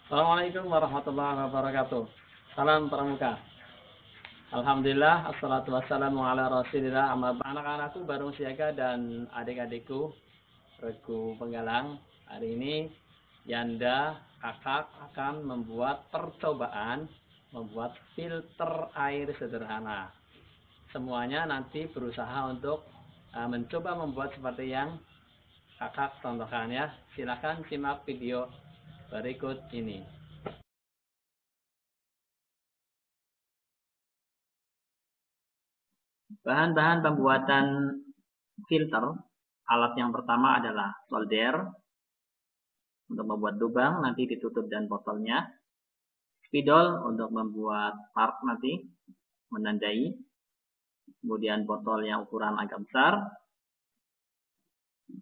Assalamualaikum warahmatullahi wabarakatuh. Salam pramuka. Alhamdulillah, assalatu wassalamu ala rasulillah. Anak-anakku, Barung Siaga dan adik-adikku, Regu Penggalang. Hari ini Yanda, kakak akan membuat percobaan membuat filter air sederhana. Semuanya nanti berusaha untuk mencoba membuat seperti yang kakak contohkan ya. Silakan simak video berikut ini. Bahan-bahan pembuatan filter, alat yang pertama adalah solder untuk membuat lubang, nanti ditutup dan botolnya. Spidol untuk membuat part nanti, menandai. Kemudian botol yang ukuran agak besar,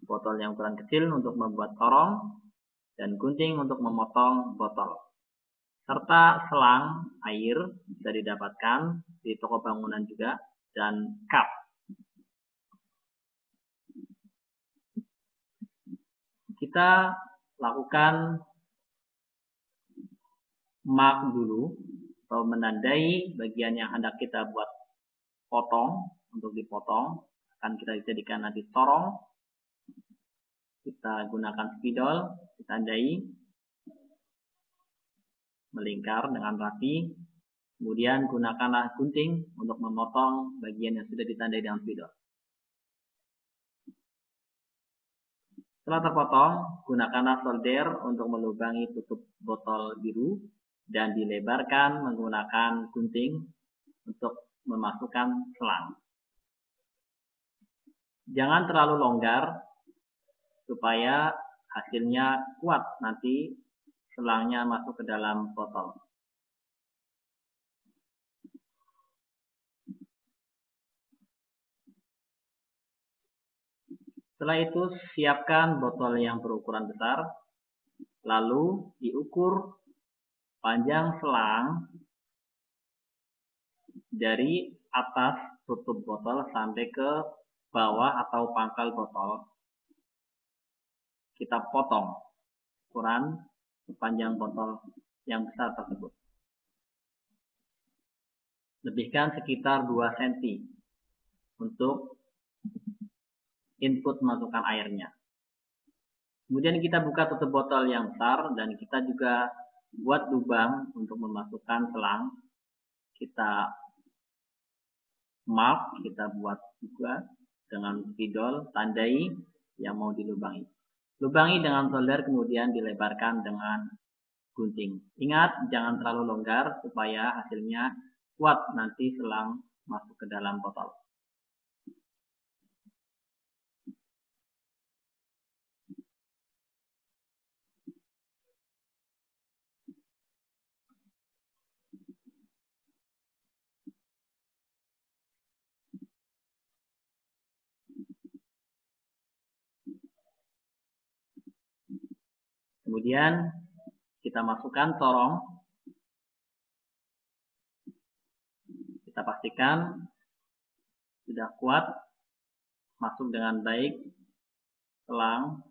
botol yang ukuran kecil untuk membuat corong, dan gunting untuk memotong botol. Serta selang air bisa didapatkan di toko bangunan juga, dan cup. Kita lakukan mark dulu atau menandai bagian yang hendak kita buat potong. Untuk dipotong akan kita jadikan nanti corong. Kita gunakan spidol, ditandai melingkar dengan rapi. Kemudian gunakanlah gunting untuk memotong bagian yang sudah ditandai dengan spidol. Setelah terpotong, gunakanlah solder untuk melubangi tutup botol biru dan dilebarkan menggunakan gunting untuk memasukkan selang. Jangan terlalu longgar supaya hasilnya kuat nanti selangnya masuk ke dalam botol. Setelah itu siapkan botol yang berukuran besar, lalu diukur panjang selang dari atas tutup botol sampai ke bawah atau pangkal botol. Kita potong ukuran panjang botol yang besar tersebut. Lebihkan sekitar 2 cm untuk input masukkan airnya. Kemudian kita buka tutup botol yang besar dan kita juga buat lubang untuk memasukkan selang. Kita mark, kita buat juga dengan spidol, tandai yang mau dilubangi. Lubangi dengan solder, kemudian dilebarkan dengan gunting. Ingat, jangan terlalu longgar supaya hasilnya kuat nanti selang masuk ke dalam botol. Kemudian kita masukkan corong. Kita pastikan sudah kuat, masuk dengan baik selang.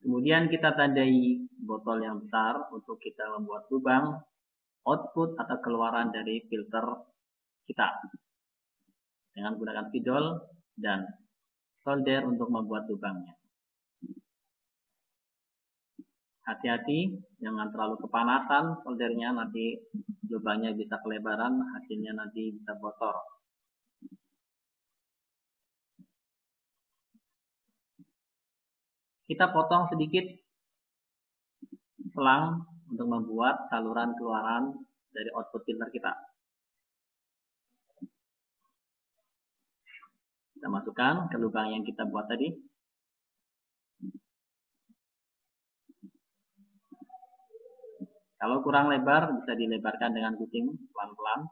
Kemudian kita tandai botol yang besar untuk kita membuat lubang output atau keluaran dari filter kita dengan menggunakan spidol dan solder untuk membuat lubangnya. Hati-hati, jangan terlalu kepanasan soldernya, nanti lubangnya bisa kelebaran, hasilnya nanti bisa bocor. Kita potong sedikit selang untuk membuat saluran keluaran dari output filter kita. Kita masukkan ke lubang yang kita buat tadi. Kalau kurang lebar, bisa dilebarkan dengan gunting pelan-pelan.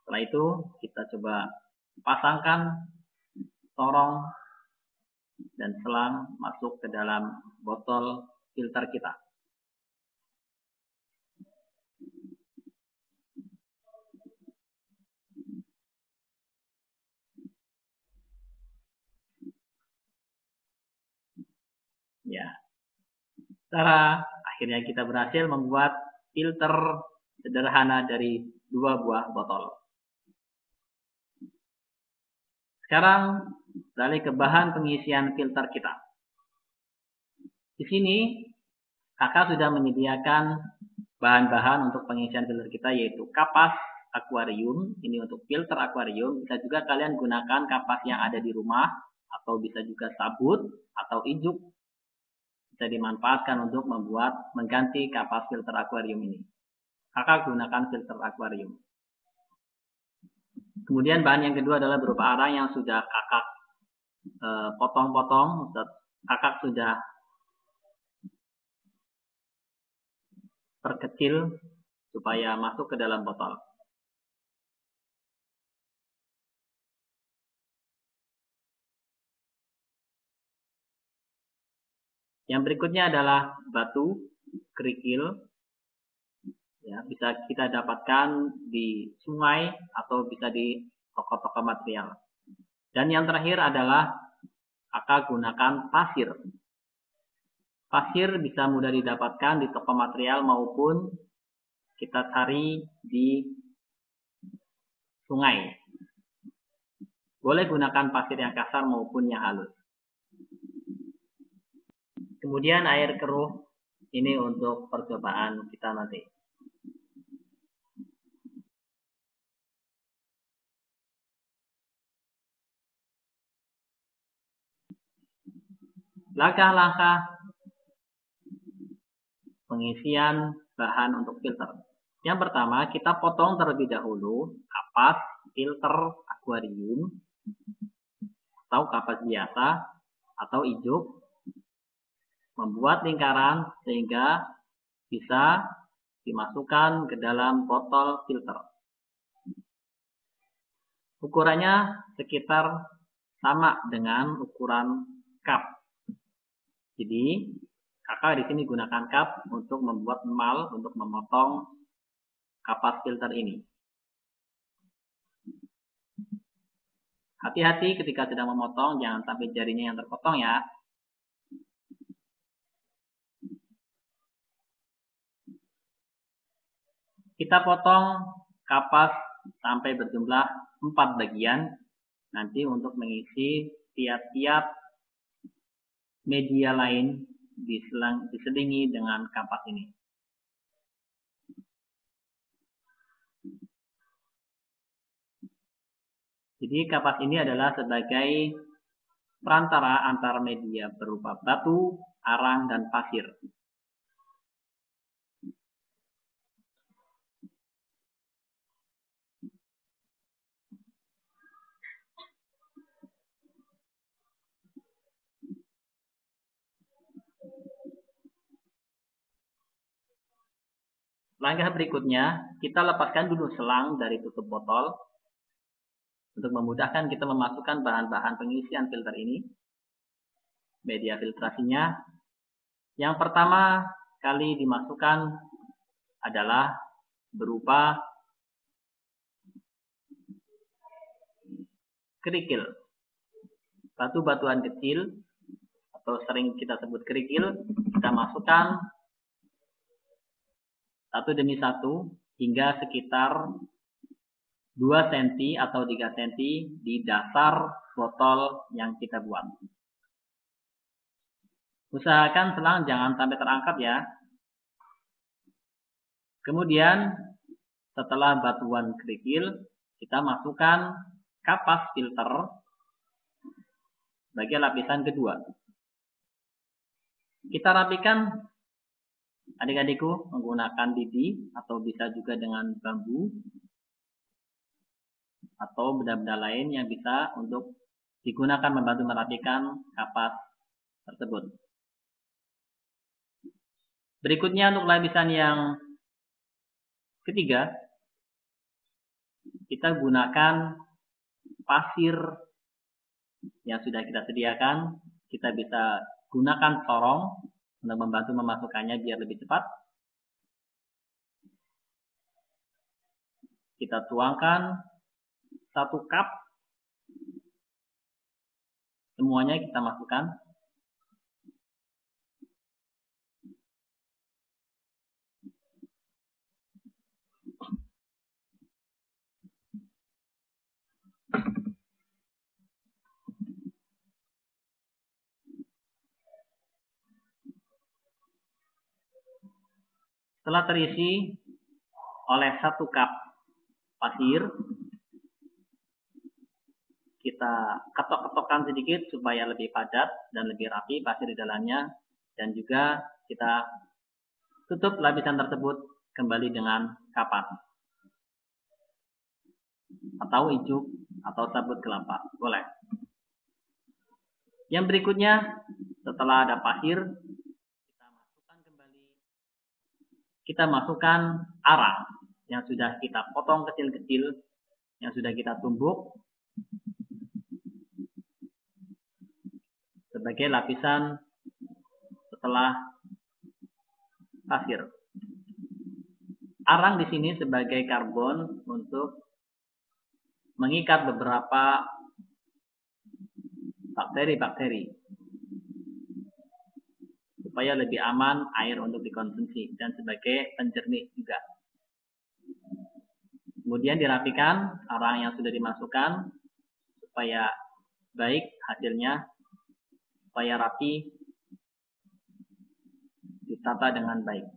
Setelah itu, kita coba pasangkan sorong dan selang masuk ke dalam botol filter kita. Ya, akhirnya kita berhasil membuat filter sederhana dari 2 buah botol. Sekarang beralih ke bahan pengisian filter kita. Di sini kakak sudah menyediakan bahan-bahan untuk pengisian filter kita, yaitu kapas akuarium. Ini untuk filter akuarium. Bisa juga kalian gunakan kapas yang ada di rumah, atau bisa juga sabut atau ijuk. Bisa dimanfaatkan untuk mengganti kapas filter akuarium ini. Kakak gunakan filter akuarium. Kemudian bahan yang kedua adalah berupa arang yang sudah kakak potong-potong. Kakak sudah perkecil supaya masuk ke dalam botol. Yang berikutnya adalah batu kerikil. Ya, bisa kita dapatkan di sungai atau bisa di toko-toko material. Dan yang terakhir adalah kakak gunakan pasir. Pasir bisa mudah didapatkan di toko material maupun kita cari di sungai. Boleh gunakan pasir yang kasar maupun yang halus. Kemudian air keruh ini untuk percobaan kita nanti. Langkah-langkah pengisian bahan untuk filter. Yang pertama, kita potong terlebih dahulu kapas filter akuarium atau kapas biasa atau ijuk, membuat lingkaran sehingga bisa dimasukkan ke dalam botol filter. Ukurannya sekitar sama dengan ukuran cup. Jadi kakak di sini gunakan cup untuk membuat mal untuk memotong kapas filter ini. Hati-hati ketika sedang memotong, jangan sampai jarinya yang terpotong ya. Kita potong kapas sampai berjumlah 4 bagian. Nanti untuk mengisi tiap-tiap media lain diselingi dengan kapas ini. Jadi kapas ini adalah sebagai perantara antar media berupa batu, arang, dan pasir. Langkah berikutnya, kita lepaskan dulu selang dari tutup botol untuk memudahkan kita memasukkan bahan-bahan pengisian filter ini. Media filtrasinya, yang pertama kali dimasukkan adalah berupa kerikil. Batu-batuan kecil atau sering kita sebut kerikil, kita masukkan satu demi satu hingga sekitar 2 cm atau 3 cm di dasar botol yang kita buat. Usahakan selang jangan sampai terangkat ya. Kemudian setelah batuan kerikil, kita masukkan kapas filter sebagai lapisan kedua. Kita rapikan adik-adikku menggunakan lidi atau bisa juga dengan bambu atau benda-benda lain yang bisa untuk digunakan membantu merapikan kapas tersebut. Berikutnya untuk lapisan yang ketiga, kita gunakan pasir yang sudah kita sediakan, kita bisa gunakan corong untuk membantu memasukkannya biar lebih cepat. Kita tuangkan 1 cup. Semuanya kita masukkan. Setelah terisi oleh 1 cup pasir, kita ketok-ketokkan sedikit supaya lebih padat dan lebih rapi pasir di dalamnya, dan juga kita tutup lapisan tersebut kembali dengan kapas atau ijuk atau sabut kelapa, boleh. Yang berikutnya, setelah ada pasir, kita masukkan arang yang sudah kita potong kecil-kecil, yang sudah kita tumbuk sebagai lapisan setelah pasir. Arang di sini sebagai karbon untuk mengikat beberapa bakteri-bakteri supaya lebih aman air untuk dikonsumsi dan sebagai penjernih juga. Kemudian dirapikan arang yang sudah dimasukkan supaya baik hasilnya, supaya rapi, ditata dengan baik.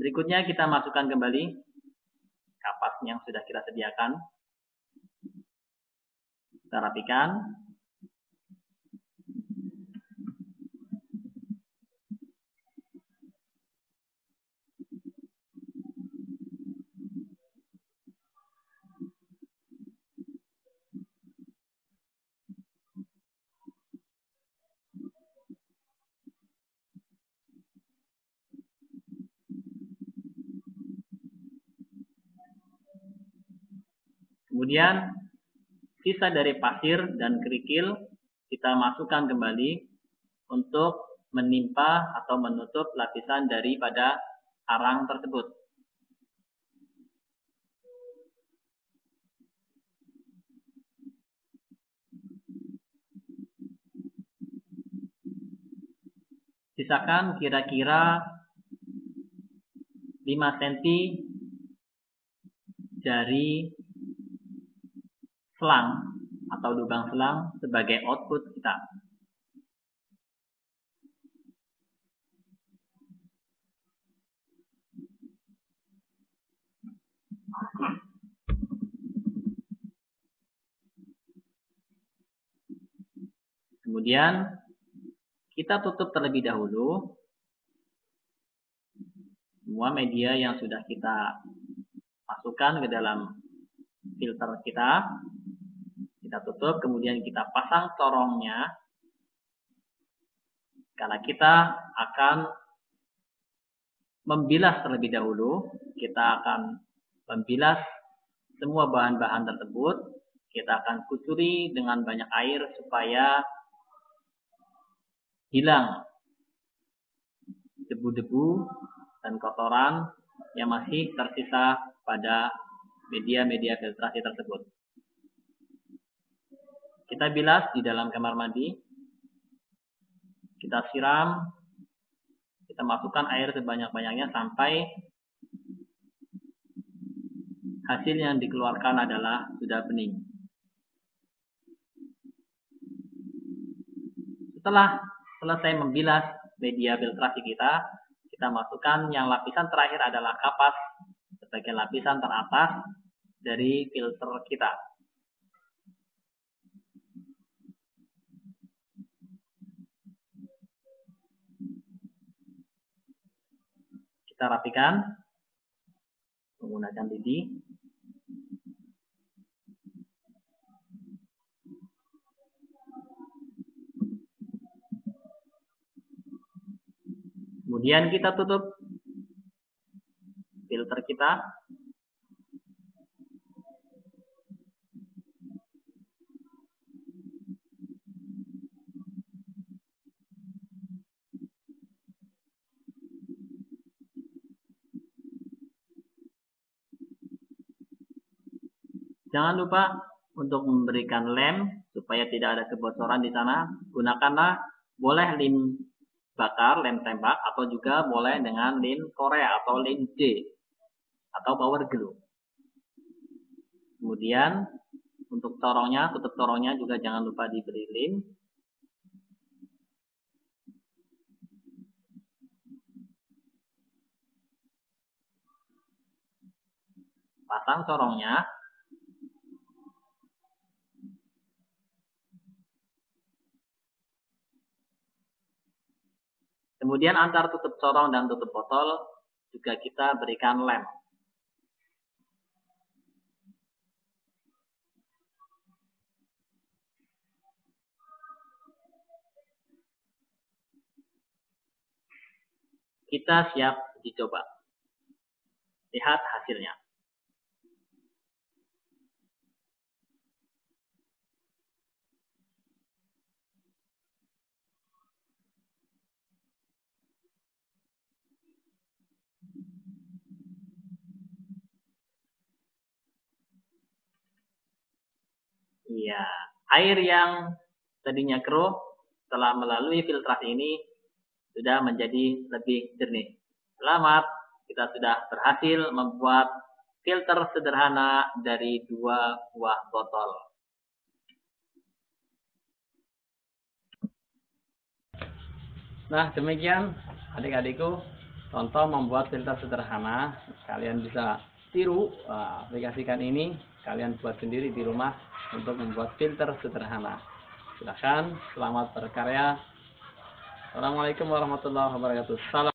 Berikutnya kita masukkan kembali kapas yang sudah kita sediakan. Kita rapikan. Kemudian sisa dari pasir dan kerikil kita masukkan kembali untuk menimpa atau menutup lapisan daripada arang tersebut. Sisakan kira-kira 5 cm dari selang atau lubang selang sebagai output kita. Kemudian kita tutup terlebih dahulu semua media yang sudah kita masukkan ke dalam filter kita. Kita tutup, kemudian kita pasang corongnya. Karena kita akan membilas terlebih dahulu, kita akan membilas semua bahan-bahan tersebut. Kita akan kucuri dengan banyak air supaya hilang debu-debu dan kotoran yang masih tersisa pada media-media filtrasi tersebut. Kita bilas di dalam kamar mandi. Kita siram. Kita masukkan air sebanyak-banyaknya sampai hasil yang dikeluarkan adalah sudah bening. Setelah selesai membilas media filtrasi kita, kita masukkan yang lapisan terakhir adalah kapas sebagai lapisan teratas dari filter kita. Kita rapikan menggunakan lidi. Kemudian kita tutup filter kita. Jangan lupa untuk memberikan lem supaya tidak ada kebocoran di sana. Gunakanlah boleh lem bakar, lem tembak, atau juga boleh dengan lem Korea atau lem D atau power glue. Kemudian untuk corongnya, tutup corongnya juga jangan lupa diberi lem. Pasang corongnya. Kemudian antar tutup corong dan tutup botol juga kita berikan lem. Kita siap dicoba. Lihat hasilnya. Iya, air yang tadinya keruh setelah melalui filtrasi ini sudah menjadi lebih jernih. Selamat, kita sudah berhasil membuat filter sederhana dari 2 buah botol. Nah, demikian adik-adikku contoh membuat filter sederhana. Kalian bisa tiru aplikasikan ini, kalian buat sendiri di rumah untuk membuat filter sederhana. Silakan, selamat berkarya. Assalamualaikum warahmatullahi wabarakatuh. Salam.